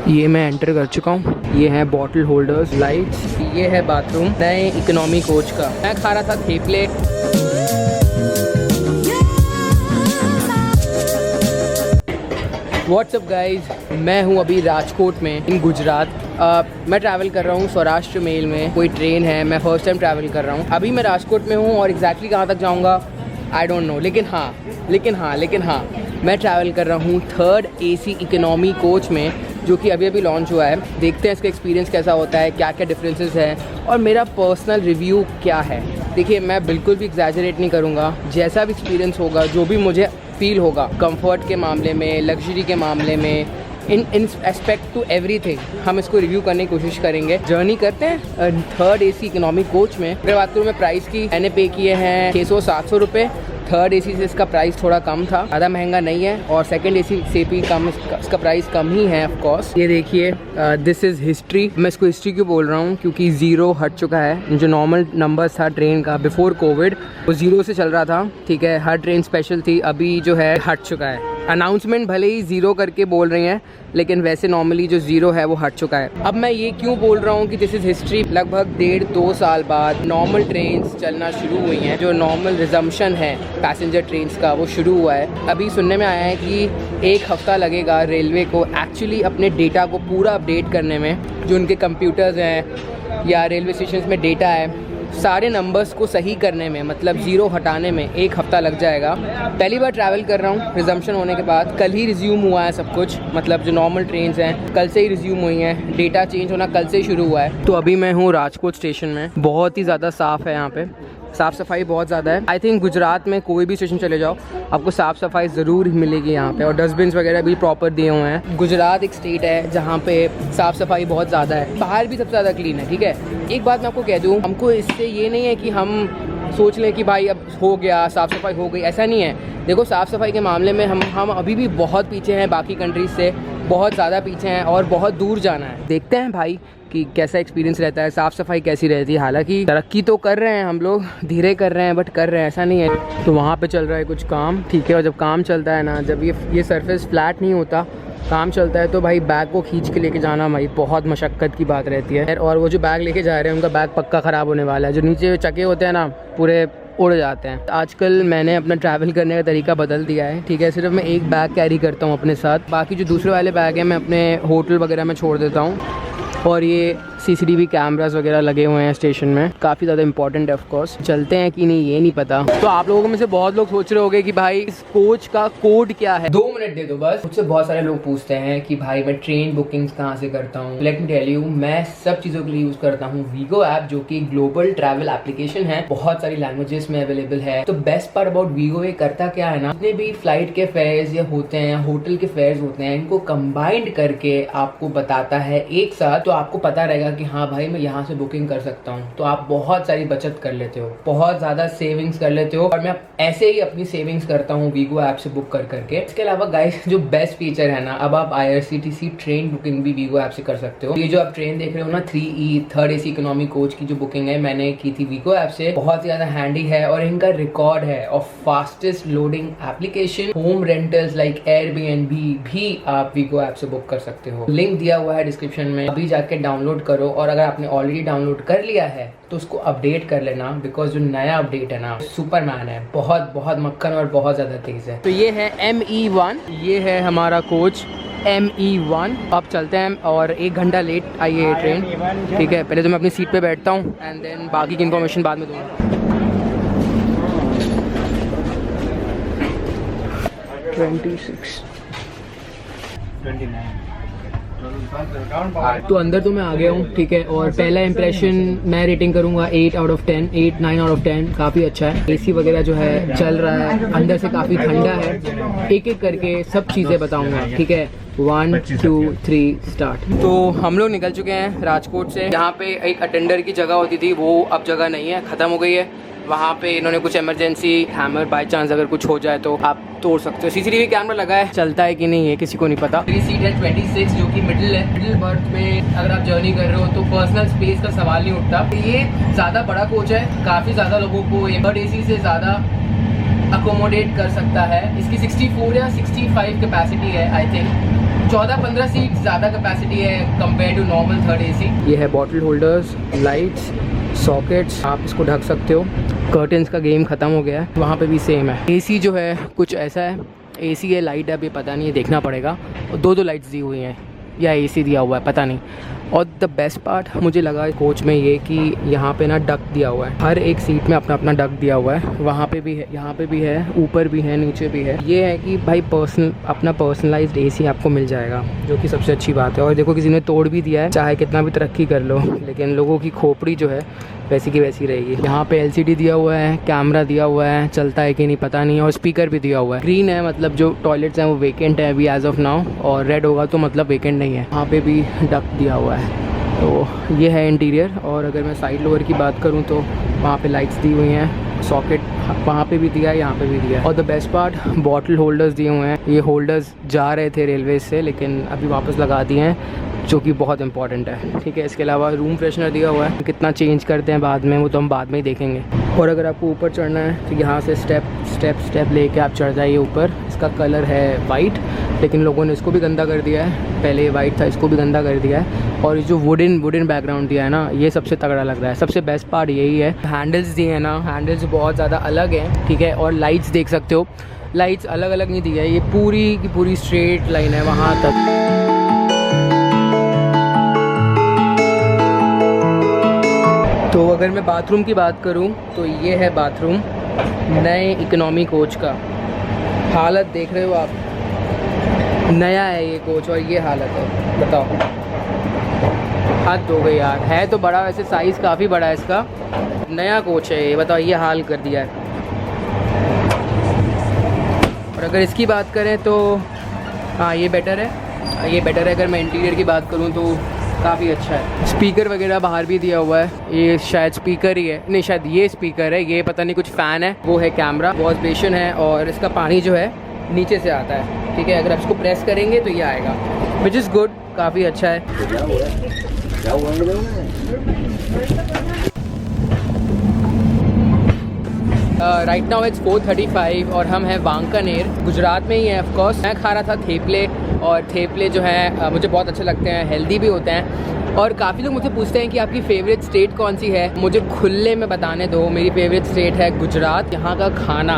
ये मैं एंटर कर चुका हूँ। ये है बॉटल होल्डर्स, लाइट्स, ये है बाथरूम नए इकोनॉमी कोच का। मैं खा रहा था थेपले। व्हाट्सअप गाइज, मैं हूँ अभी राजकोट में इन गुजरात। मैं ट्रैवल कर रहा हूँ सौराष्ट्र मेल में, कोई ट्रेन है। मैं फर्स्ट टाइम ट्रैवल कर रहा हूँ। अभी मैं राजकोट में हूँ और एग्जैक्टली कहाँ तक जाऊँगा आई डोंट नो, लेकिन हाँ मैं ट्रैवल कर रहा हूँ 3rd AC इकोनॉमी कोच में, जो कि अभी लॉन्च हुआ है। देखते हैं इसका एक्सपीरियंस कैसा होता है, क्या क्या डिफरेंसेस हैं और मेरा पर्सनल रिव्यू क्या है। देखिए, मैं बिल्कुल भी एग्जैजरेट नहीं करूँगा। जैसा भी एक्सपीरियंस होगा, जो भी मुझे फील होगा कंफर्ट के मामले में, लग्जरी के मामले में, इन एस्पेक्ट टू एवरीथिंग, हम इसको रिव्यू करने की कोशिश करेंगे। जर्नी करते हैं 3rd AC इकोनॉमी कोच में। अगर बात करूँ मैं प्राइस की, मैंने पे किए हैं 600-700 रुपये। 3rd AC से इसका प्राइस थोड़ा कम था, ज़्यादा महंगा नहीं है। और 2nd AC से भी कम, इसका प्राइस कम ही है ऑफ कोर्स। ये देखिए, दिस इज़ हिस्ट्री। मैं इसको हिस्ट्री क्यों बोल रहा हूँ, क्योंकि 0 हट चुका है। जो नॉर्मल नंबर था ट्रेन का बिफोर कोविड, वो 0 से चल रहा था, ठीक है। हर ट्रेन स्पेशल थी, अभी जो है हट चुका है। अनाउंसमेंट भले ही 0 करके बोल रही हैं, लेकिन वैसे नॉर्मली जो 0 है वो हट चुका है। अब मैं ये क्यों बोल रहा हूँ कि दिस इज़ हिस्ट्री, लगभग 1.5-2 साल बाद नॉर्मल ट्रेन्स चलना शुरू हुई हैं। जो नॉर्मल रिजम्पशन है पैसेंजर ट्रेन्स का, वो शुरू हुआ है। अभी सुनने में आया है कि 1 हफ्ता लगेगा रेलवे को एक्चुअली अपने डेटा को पूरा अपडेट करने में। जो उनके कंप्यूटर्स हैं या रेलवे स्टेशन में डेटा है, सारे नंबर्स को सही करने में, मतलब 0 हटाने में 1 हफ्ता लग जाएगा। पहली बार ट्रैवल कर रहा हूँ रिजम्पशन होने के बाद। कल ही रिज्यूम हुआ है सब कुछ, मतलब जो नॉर्मल ट्रेन्स हैं कल से ही रिज्यूम हुई हैं। डेटा चेंज होना कल से ही शुरू हुआ है। तो अभी मैं हूँ राजकोट स्टेशन में। बहुत ही ज़्यादा साफ़ है यहाँ पे, साफ़ सफाई बहुत ज़्यादा है। आई थिंक गुजरात में कोई भी स्टेशन चले जाओ, आपको साफ़ सफाई ज़रूर मिलेगी यहाँ पे, और डस्टबिन वगैरह भी प्रॉपर दिए हुए हैं। गुजरात एक स्टेट है जहाँ पे साफ़ सफाई बहुत ज़्यादा है। बाहर भी सबसे ज़्यादा क्लीन है, ठीक है। एक बात मैं आपको कह दूँ, हमको इससे ये नहीं है कि हम सोच लें कि भाई अब हो गया, साफ़ सफाई हो गई, ऐसा नहीं है। देखो, साफ़ सफाई के मामले में हम अभी भी बहुत पीछे हैं, बाकी कंट्रीज़ से बहुत ज़्यादा पीछे हैं और बहुत दूर जाना है। देखते हैं भाई कि कैसा एक्सपीरियंस रहता है, साफ़ सफाई कैसी रहती है। हालांकि तरक्की तो कर रहे हैं हम लोग, धीरे कर रहे हैं बट कर रहे हैं, ऐसा नहीं है। तो वहाँ पे चल रहा है कुछ काम, ठीक है। और जब काम चलता है ना, जब ये सरफेस फ्लैट नहीं होता, काम चलता है, तो भाई बैग को खींच के लेके जाना भाई बहुत मशक्क़त की बात रहती है। और वो जो बैग लेके जा रहे हैं उनका बैग पक्का ख़राब होने वाला है। जो नीचे चके होते हैं ना, पूरे उड़ जाते हैं। आजकल मैंने अपना ट्रैवल करने का तरीका बदल दिया है, ठीक है। सिर्फ मैं एक बैग कैरी करता हूँ अपने साथ, बाकी जो दूसरे वाले बैग हैं मैं अपने होटल वगैरह में छोड़ देता हूँ। और ये CCTV कैमरास वगैरह लगे हुए हैं स्टेशन में, काफ़ी ज़्यादा इंपॉर्टेंट है ऑफ कोर्स। चलते हैं कि नहीं ये नहीं पता। तो आप लोगों में से बहुत लोग सोच रहे होंगे कि भाई इस कोच का कोड क्या है। 2 मिनट दे दो बस। मुझसे बहुत सारे लोग पूछते हैं कि भाई मैं ट्रेन बुकिंग्स कहाँ से करता हूँ। लेट मी टेल यू, मैं सब चीज़ों के लिए यूज़ करता हूँ वीगो ऐप, जो कि ग्लोबल ट्रैवल एप्लीकेशन है, बहुत सारी लैंग्वेजेस में अवेलेबल है। तो बेस्ट पार्ट अबाउट वीगो, ये करता क्या है ना, जितने भी फ्लाइट के फेयर्स या होते हैं, होटल के फेयर्स होते हैं, इनको कंबाइंड करके आपको बताता है एक साथ। तो आपको पता रहेगा कि हाँ भाई मैं यहाँ से बुकिंग कर सकता हूँ। तो आप बहुत सारी बचत कर लेते हो, बहुत ज़्यादा सेविंग्स कर लेते हो। और मैं ऐसे ही अपनी सेविंग्स करता हूँ वीगो ऐप से बुक कर करके। इसके अलावा गाइस, जो बेस्ट फीचर है ना, अब आप IRCTC ट्रेन बुकिंग भी वीगो ऐप से कर सकते हो। ये जो आप ट्रेन देख रहे हो ना, 3rd AC इकोनॉमी कोच की जो बुकिंग है, मैंने की थी वीगो ऐप से। बहुत ही ज़्यादा हैंडी है और इनका रिकॉर्ड है of fastest loading application. Home rentals like Airbnb भी आप वीगो ऐप से बुक कर सकते हो। लिंक दिया हुआ है डिस्क्रिप्शन में, अभी जाके डाउनलोड करो। और अगर आपने ऑलरेडी डाउनलोड कर लिया है तो उसको अपडेट कर लेना, बिकॉज जो नया अपडेट है ना, सुपरमैन है, बहुत बहुत मक्खन और बहुत ज़्यादा तेज़ है। तो ये है ME1, ये है हमारा कोच ME1। अब चलते हैं, और 1 घंटा लेट आई है ये ट्रेन, ठीक है। पहले तो मैं अपनी सीट पे बैठता हूँ एंड देन बाकी की इन्फॉर्मेशन बाद में दूँगा। 26 29 तो अंदर तो मैं आ गया हूँ, ठीक है। और पहला इंप्रेशन मैं रेटिंग करूँगा 8 आउट ऑफ 10, 8-9 आउट ऑफ 10। काफ़ी अच्छा है। AC वगैरह जो है चल रहा है, अंदर से काफ़ी ठंडा है। एक एक करके सब चीज़ें बताऊँगा, ठीक है। 1 2 3 स्टार्ट। तो हम लोग निकल चुके हैं राजकोट से। यहाँ पे एक अटेंडर की जगह होती थी, वो अब जगह नहीं है, ख़त्म हो गई है। वहाँ पे इन्होंने कुछ इमरजेंसी हैमर, बाय चांस अगर कुछ हो जाए तो आप तोड़ सकते हो। CCTV कैमरा लगा है, चलता है कि नहीं ये किसी को नहीं पता। मेरी सीट है 26, जो कि मिडिल है। मिडिल बर्थ में अगर आप जर्नी कर रहे हो तो पर्सनल स्पेस का सवाल नहीं उठता। ये ज़्यादा बड़ा कोच है, काफ़ी ज़्यादा लोगों को 3rd AC से ज़्यादा अकोमोडेट कर सकता है। इसकी 64 या 65 कैपेसिटी है आई थिंक, 14-15 सीट ज़्यादा कैपेसिटी है compare to normal third AC. ये है बॉटल होल्डर्स, लाइट्स, सॉकेट्स, आप इसको ढक सकते हो। कर्टन्स का गेम ख़त्म हो गया है, वहाँ पे भी सेम है। एसी जो है कुछ ऐसा है, एसी है, लाइट है, अभी पता नहीं है, देखना पड़ेगा। और दो लाइट्स दी हुई हैं या एसी दिया हुआ है, पता नहीं। और द बेस्ट पार्ट मुझे लगा कोच में ये कि यहाँ पे ना डक दिया हुआ है, हर एक सीट में अपना अपना डक दिया हुआ है। वहाँ पे भी है, यहाँ पे भी है, ऊपर भी है, नीचे भी है। ये है कि भाई अपना पर्सनलाइज्ड एसी आपको मिल जाएगा, जो कि सबसे अच्छी बात है। और देखो किसी ने तोड़ भी दिया है, चाहे कितना भी तरक्की कर लो, लेकिन लोगों की खोपड़ी जो है वैसी की वैसी रहेगी। यहाँ पे LCD दिया हुआ है, कैमरा दिया हुआ है, चलता है कि नहीं पता नहीं, और स्पीकर भी दिया हुआ है। ग्रीन है मतलब जो टॉयलेट्स हैं वो वेकेंट है अभी एज ऑफ नाउ, और रेड होगा तो मतलब वेकेंट नहीं है। यहाँ पे भी डक दिया हुआ है। तो ये है इंटीरियर। और अगर मैं साइड लोअर की बात करूँ तो वहाँ पे लाइट्स दी हुई हैं, सॉकेट वहाँ पे भी दिया है, यहाँ पे भी दिया है। और the best part, bottle holders दिए हुए हैं। ये होल्डर्स जा रहे थे रेलवे से, लेकिन अभी वापस लगा दिए हैं, जो कि बहुत इंपॉर्टेंट है। ठीक है, इसके अलावा रूम फ्रेशनर दिया हुआ है, कितना चेंज करते हैं बाद में वो तो हम बाद में ही देखेंगे। और अगर आपको ऊपर चढ़ना है तो यहाँ से स्टेप लेके आप चढ़ जाइए ऊपर। इसका कलर है वाइट, लेकिन लोगों ने इसको भी गंदा कर दिया है। पहले ये वाइट था, इसको भी गंदा कर दिया है। और जो वुडन बैकग्राउंड दिया है ना, ये सबसे तगड़ा लग रहा है। सबसे बेस्ट पार्ट यही है। हैंडल्स दिए हैं ना, हैंडल्स बहुत ज़्यादा अलग हैं, ठीक है। और लाइट्स देख सकते हो, लाइट्स अलग अलग नहीं दी है, ये पूरी की पूरी स्ट्रेट लाइन है वहाँ तक। तो अगर मैं बाथरूम की बात करूं तो ये है बाथरूम नए इकोनॉमी कोच का। हालत देख रहे हो आप, नया है ये कोच और ये हालत है, बताओ। हद हो गई यार। है तो बड़ा, वैसे साइज़ काफ़ी बड़ा है इसका। नया कोच है ये, बताओ, ये हाल कर दिया है। और अगर इसकी बात करें तो हाँ ये बेटर है, ये बेटर है। अगर मैं इंटीरियर की बात करूँ तो काफ़ी अच्छा है। स्पीकर वगैरह बाहर भी दिया हुआ है, ये शायद स्पीकर ही है, नहीं शायद ये स्पीकर है, ये पता नहीं कुछ फ़ैन है। वो है कैमरा, वॉश बेसिन है, और इसका पानी जो है नीचे से आता है, ठीक है। अगर आप इसको प्रेस करेंगे तो ये आएगा, विच इज़ गुड, काफ़ी अच्छा है। राइट नाउ इट्स 4:35 और हम हैं वांकानेर, गुजरात में ही है ऑफ कोर्स। मैं खा रहा था थेपले, और थेपले जो है मुझे बहुत अच्छे लगते हैं, हेल्दी भी होते हैं। और काफ़ी लोग मुझे पूछते हैं कि आपकी फेवरेट स्टेट कौन सी है। मुझे खुले में बताने दो, मेरी फेवरेट स्टेट है गुजरात। यहाँ का खाना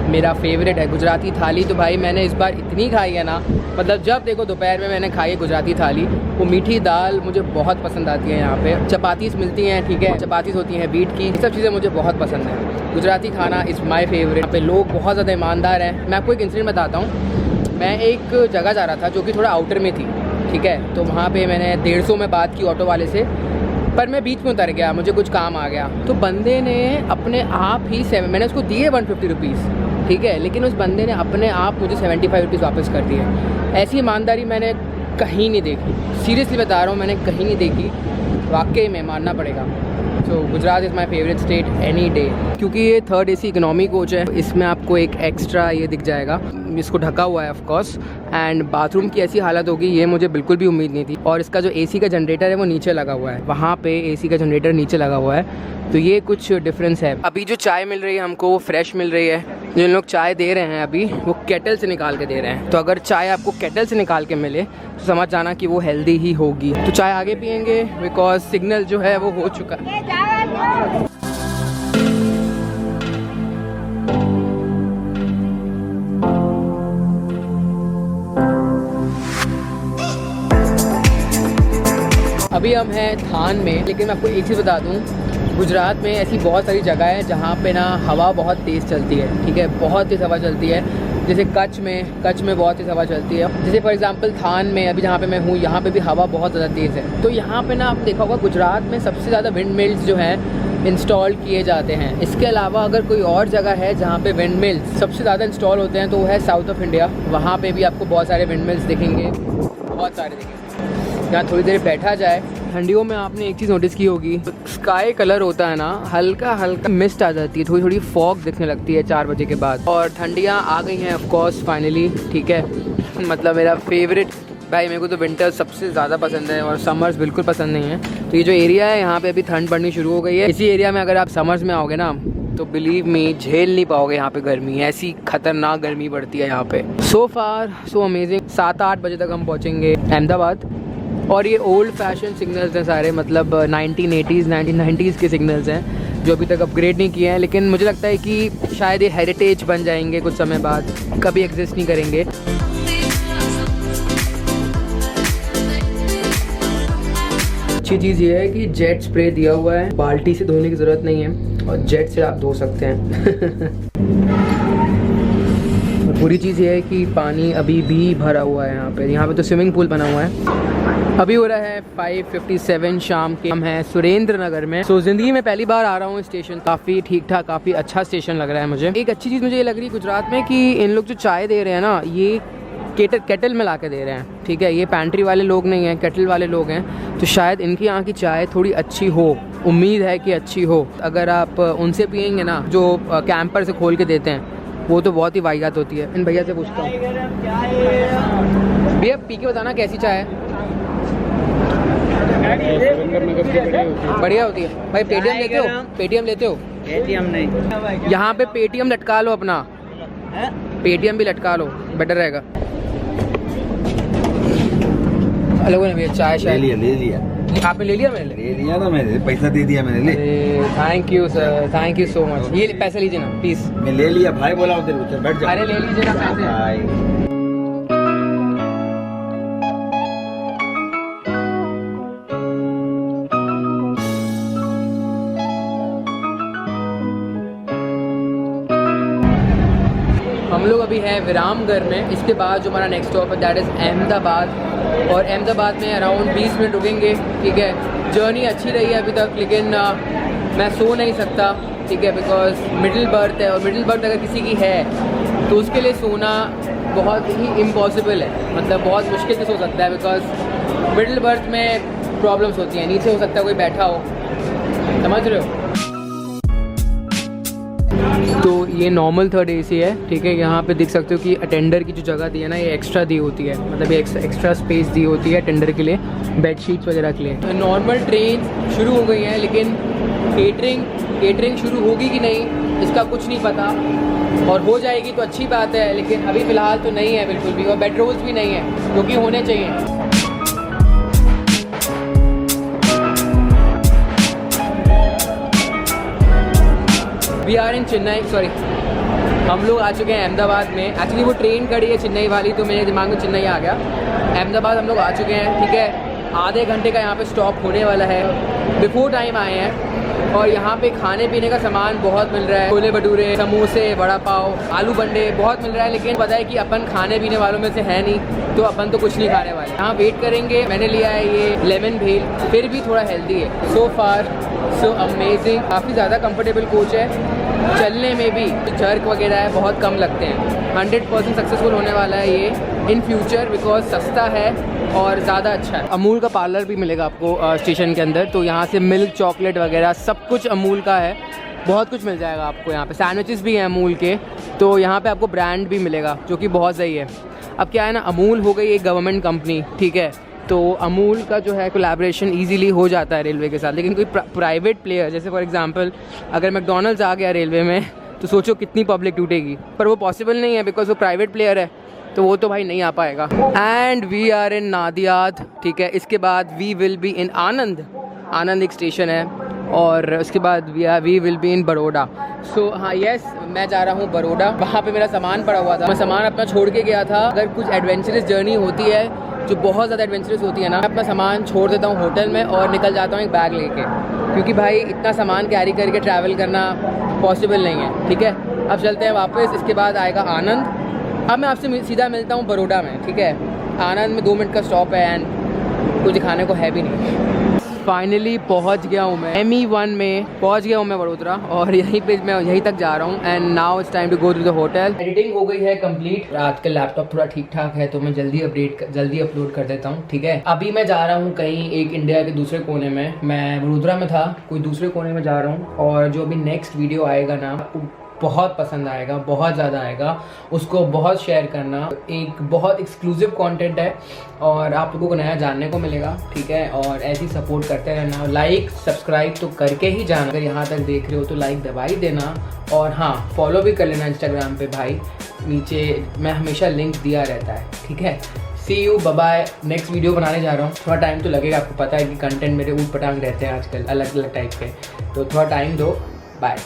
मेरा फेवरेट है, गुजराती थाली। तो भाई मैंने इस बार इतनी खाई है ना, मतलब जब देखो दोपहर में मैंने खाई है गुजराती थाली। वो मीठी दाल मुझे बहुत पसंद आती है। यहाँ पे चपातीस मिलती हैं, ठीक है, चपातीस होती हैं बीट की, सब चीज़ें मुझे बहुत पसंद है। गुजराती खाना इज़ माई फेवरेट। यहाँ पे लोग बहुत ज़्यादा ईमानदार हैं। मैं आपको एक इंसिडेंट बताता हूँ। मैं एक जगह जा रहा था जो कि थोड़ा आउटर में थी, ठीक है। तो वहाँ पे मैंने 150 में बात की ऑटो वाले से, पर मैं बीच में उतर गया, मुझे कुछ काम आ गया। तो बंदे ने अपने आप ही मैंने उसको दिए 150 रुपीज़, ठीक है, लेकिन उस बंदे ने अपने आप मुझे 75 रुपीज़ वापस कर दिए। ऐसी ईमानदारी मैंने कहीं नहीं देखी, सीरियसली बता रहा हूँ, मैंने कहीं नहीं देखी, वाकई में मानना पड़ेगा। तो Gujarat is my favourite state any day. क्योंकि ये थर्ड AC इकोनॉमी कोच है, इसमें आपको एक एक्स्ट्रा ये दिख जाएगा, इसको ढका हुआ है ऑफ कोर्स। एंड बाथरूम की ऐसी हालत होगी, ये मुझे बिल्कुल भी उम्मीद नहीं थी। और इसका जो AC का जनरेटर है वो नीचे लगा हुआ है, वहाँ पे AC का जनरेटर नीचे लगा हुआ है, तो ये कुछ डिफरेंस है। अभी जो चाय मिल रही है हमको वो फ्रेश मिल रही है। जिन लोग चाय दे रहे हैं अभी, वो केटल से निकाल के दे रहे हैं। तो अगर चाय आपको केटल से निकाल के मिले तो समझ जाना कि वो हेल्दी ही होगी। तो चाय आगे पियेंगे, बिकॉज सिग्नल जो है वो हो चुका है। अभी हम हैं थान में, लेकिन मैं आपको एक चीज़ बता दूं, गुजरात में ऐसी बहुत सारी जगह है जहाँ पे ना हवा बहुत तेज़ चलती है, ठीक है, बहुत तेज़ हवा चलती है। जैसे कच्छ में बहुत तेज़ हवा चलती है। जैसे फॉर एग्जांपल थान में, अभी जहाँ पे मैं हूँ, यहाँ पे भी हवा बहुत ज़्यादा तेज़ है। तो यहाँ पे ना आप देखा होगा गुजरात में सबसे ज़्यादा विंड मिल्स जो हैं इंस्टॉल किए जाते हैं। इसके अलावा अगर कोई और जगह है जहाँ पे विंड मिल्स सबसे ज़्यादा इंस्टॉल होते हैं तो वो है साउथ ऑफ इंडिया। वहाँ पे भी आपको बहुत सारे विंड मिल्स दिखेंगे, बहुत सारे दिखेंगे। यहाँ थोड़ी देर बैठा जाए। ठंडियों में आपने एक चीज़ नोटिस की होगी, स्काई कलर होता है ना, हल्का हल्का मिस्ट आ जाती है, थोड़ी थोड़ी फॉग दिखने लगती है 4 बजे के बाद। और ठंडियाँ आ गई हैं ऑफ कोर्स फाइनली, ठीक है। मतलब मेरा फेवरेट, भाई मेरे को तो विंटर सबसे ज़्यादा पसंद है और समर्स बिल्कुल पसंद नहीं है। तो ये जो एरिया है यहाँ पे अभी ठंड पड़नी शुरू हो गई है। इसी एरिया में अगर आप समर्स में आओगे ना तो बिलीव मी झेल नहीं पाओगे यहाँ पे गर्मी, ऐसी खतरनाक गर्मी पड़ती है यहाँ पे। सो फार सो अमेजिंग। 7-8 बजे तक हम पहुँचेंगे अहमदाबाद। और ये ओल्ड फैशन सिग्नल्स हैं सारे, मतलब 1980s 1990s के सिग्नल्स हैं जो अभी तक अपग्रेड नहीं किए हैं, लेकिन मुझे लगता है कि शायद ये हेरिटेज बन जाएंगे कुछ समय बाद, कभी एग्जिस्ट नहीं करेंगे। अच्छी चीज़ ये है कि जेट स्प्रे दिया हुआ है, बाल्टी से धोने की ज़रूरत नहीं है और जेट से आप धो सकते हैं। और बुरी चीज़ ये है कि पानी अभी भी भरा हुआ है यहाँ पे तो स्विमिंग पूल बना हुआ है। अभी हो रहा है 5:57 शाम के। हम हैं सुरेंद्र नगर में। सो ज़िंदगी में पहली बार आ रहा हूँ स्टेशन, काफ़ी ठीक ठाक, काफ़ी अच्छा स्टेशन लग रहा है मुझे। एक अच्छी चीज़ मुझे ये लग रही है गुजरात में कि इन लोग जो चाय दे रहे हैं ना, ये केटल में ला के दे रहे हैं, ठीक है। ये पैंट्री वाले लोग नहीं हैं, केटल वाले लोग हैं, तो शायद इनकी यहाँ की चाय थोड़ी अच्छी हो, उम्मीद है कि अच्छी हो। अगर आप उनसे पियेंगे ना जो कैंपर से खोल के देते हैं, वो तो बहुत ही वाहियात होती है। इन भैया से पूछता हूँ, भैया पी के बताना कैसी चाय है। बढ़िया होती है भाई। पेटीएम लेते हो? पेटीएम लेते हो? पेटीएम नहीं, यहाँ पे पेटीएम लटका लो अपना, पेटीएम भी लटका लो, बेटर रहेगा। लोगों ने भैया चाय शायद ले लिया आपने ले लिया? मैंने ले लिया ना, मैंने पैसा दे दिया मैंने। ले thank you sir, thank you so much. ये पैसे लीजिए ना प्लीज। मैं ले लिया भाई, बोला हूँ तेरे को, चल बैठ जा। अरे ले लीजिए ना पैसे। हम लोग अभी हैं विरामगढ़ में। इसके बाद जो हमारा नेक्स्ट स्टॉप है दैट इज़ अहमदाबाद, और अहमदाबाद में अराउंड 20 मिनट रुकेंगे, ठीक है। जर्नी अच्छी रही है अभी तक, लेकिन मैं सो नहीं सकता, ठीक है, बिकॉज मिडिल बर्थ है, और मिडिल बर्थ अगर किसी की है तो उसके लिए सोना बहुत ही इम्पॉसिबल है, मतलब बहुत मुश्किल से सो सकता है, बिकॉज मिडिल बर्थ में प्रॉब्लम्स होती हैं। नीचे हो सकता है कोई बैठा हो, समझ रहे हो। तो ये नॉर्मल 3rd AC है, ठीक है। यहाँ पे देख सकते हो कि अटेंडर की जो जगह दी है ना, ये एक्स्ट्रा दी होती है, मतलब ये एक्स्ट्रा स्पेस दी होती है अटेंडर के लिए, बेडशीट्स वगैरह के लिए। तो नॉर्मल ट्रेन शुरू हो गई हैं, लेकिन केटरिंग शुरू होगी कि नहीं इसका कुछ नहीं पता, और हो जाएगी तो अच्छी बात है, लेकिन अभी फ़िलहाल तो नहीं है बिल्कुल भी, और बेड रोल्स भी नहीं है जो कि होने चाहिए। We are in Chennai, sorry हम लोग आ चुके हैं अहमदाबाद में। एक्चुअली वो ट्रेन खड़ी है चेन्नई वाली, तो मेरे दिमाग में चेन्नई आ गया। अहमदाबाद हम लोग आ चुके हैं, ठीक है। आधे घंटे का यहाँ पे स्टॉप होने वाला है, बिफोर टाइम आए हैं, और यहाँ पे खाने पीने का सामान बहुत मिल रहा है। छोले भटूरे, समोसे, वड़ा पाव, आलू बंडे बहुत मिल रहा है, लेकिन पता है कि अपन खाने पीने वालों में से है नहीं, तो अपन तो कुछ नहीं खाने वाले। यहाँ वेट करेंगे। मैंने लिया है ये लेमन भेल, फिर भी थोड़ा हेल्दी है। सो फार सो अमेजिंग, काफ़ी ज़्यादा कंफर्टेबल कोच है। चलने में भी जर्क वगैरह है बहुत कम लगते हैं। 100% सक्सेसफुल होने वाला है ये इन फ्यूचर, बिकॉज सस्ता है और ज़्यादा अच्छा है। अमूल का पार्लर भी मिलेगा आपको स्टेशन के अंदर, तो यहाँ से मिल्क, चॉकलेट वगैरह सब कुछ अमूल का है, बहुत कुछ मिल जाएगा आपको यहाँ पे। सैंडविचेस भी हैं अमूल के, तो यहाँ पे आपको ब्रांड भी मिलेगा जो कि बहुत सही है। अब क्या है ना, अमूल हो गई एक गवर्नमेंट कंपनी, ठीक है, तो अमूल का जो है कोलैबोरेशन इजीली हो जाता है रेलवे के साथ। लेकिन कोई प्राइवेट प्लेयर, जैसे फॉर एग्जांपल अगर मैकडॉनल्ड्स आ गया रेलवे में, तो सोचो कितनी पब्लिक टूटेगी, पर वो पॉसिबल नहीं है बिकॉज वो प्राइवेट प्लेयर है, तो वो तो भाई नहीं आ पाएगा। And we are in Nadiad, ठीक है। इसके बाद we will be in Anand एक स्टेशन है, और उसके बाद we will be in Baroda. So हाँ यस, मैं जा रहा हूँ बड़ौदा। वहाँ पे मेरा सामान पड़ा हुआ था, मैं सामान अपना छोड़ के गया था। अगर कुछ एडवेंचरस जर्नी होती है जो बहुत ज़्यादा एडवेंचरस होती है ना, मैं अपना सामान छोड़ देता हूँ होटल में और निकल जाता हूँ एक बैग लेके, क्योंकि भाई इतना सामान कैरी करके ट्रैवल करना पॉसिबल नहीं है, ठीक है। अब चलते हैं वापस, इसके बाद आएगा आनंद। अब मैं आपसे सीधा मिलता हूँ बड़ौदा में, ठीक है। आनंद में 2 मिनट का स्टॉप है एंड कुछ दिखाने को है भी नहीं। फाइनली पहुंच गया हूँ मैं ME1 में, पहुंच गया हूँ मैं वडोदरा, और मैं यहीं तक जा रहा हूँ। And now it's time to go to the hotel. Editing हो गई है कंप्लीट, रात का लैपटॉप थोड़ा ठीक ठाक है, तो मैं जल्दी अपलोड कर देता हूँ, ठीक है। अभी मैं जा रहा हूँ कहीं एक इंडिया के दूसरे कोने में, मैं वडोदरा में था, कोई दूसरे कोने में जा रहा हूँ, और जो अभी नेक्स्ट वीडियो आएगा ना, बहुत पसंद आएगा, बहुत ज़्यादा आएगा, उसको बहुत शेयर करना। एक बहुत एक्सक्लूसिव कंटेंट है और आप लोगों को नया जानने को मिलेगा, ठीक है। और ऐसे ही सपोर्ट करते रहना, लाइक सब्सक्राइब तो करके ही जाना। अगर यहाँ तक देख रहे हो तो लाइक दबा ही देना, और हाँ फॉलो भी कर लेना इंस्टाग्राम पे भाई, नीचे मैं हमेशा लिंक दिया रहता है, ठीक है। See you, bye bye. Next video बनाने जा रहा हूँ, थोड़ा टाइम तो लगेगा, आपको पता है कि कंटेंट मेरे ऊट पटांग रहते हैं आजकल अलग अलग टाइप के, तो थोड़ा टाइम दो। बाय।